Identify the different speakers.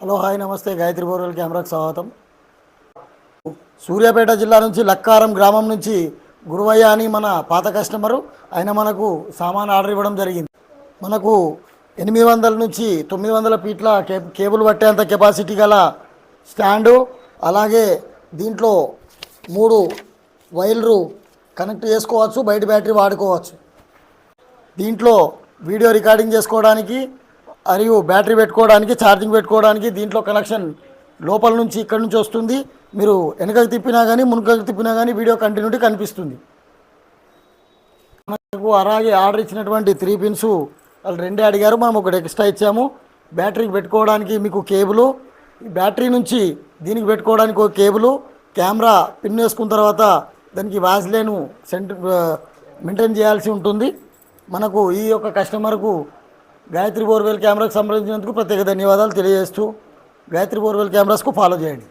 Speaker 1: Hello hi నమస్తే Gayatri borewell కెమెరాకు స్వాగతం. సూర్యాపేట జిల్లా నుంచి లక్కారం గ్రామం నుంచి గురువయ్య అని మన పాత కస్టమరు ఆయన మనకు సామాన్ ఆర్డర్ ఇవ్వడం జరిగింది. మనకు 800 నుంచి 900 ఫీట్ల కేబుల్ పట్టేంత కెపాసిటీ గల స్టాండు, అలాగే దీంట్లో 3 వైర్లు కనెక్ట్ చేసుకోవచ్చు, బయట బ్యాటరీ వాడుకోవచ్చు. దీంట్లో వీడియో రికార్డింగ్ చేసుకోవడానికి మరియు బ్యాటరీ పెట్టుకోవడానికి, ఛార్జింగ్ పెట్టుకోవడానికి దీంట్లో కనెక్షన్ లోపల నుంచి ఇక్కడ నుంచి వస్తుంది. మీరు వెనకకి తిప్పినా కానీ మునుకకి తిప్పినా కానీ వీడియో కంటిన్యూటీ కనిపిస్తుంది. మనకు అలాగే ఆర్డర్ ఇచ్చినటువంటి 3 పిన్స్ వాళ్ళు 2 అడిగారు, మనం ఒకటి ఎక్స్ట్రా ఇచ్చాము. బ్యాటరీకి పెట్టుకోవడానికి మీకు కేబులు, బ్యాటరీ నుంచి దీనికి పెట్టుకోవడానికి ఒక కేబులు, కెమెరా పిన్ వేసుకున్న తర్వాత దానికి వాజ్లైన్ మెయింటైన్ చేయాల్సి ఉంటుంది. మనకు ఈ యొక్క కస్టమర్కు గాయత్రి బోర్వెల్ కెమెరాకు సంప్రదించినందుకు ప్రత్యేక ధన్యవాదాలు తెలియజేస్తూ గాయత్రి బోర్వెల్ కెమెరాస్కు ఫాలో చేయండి.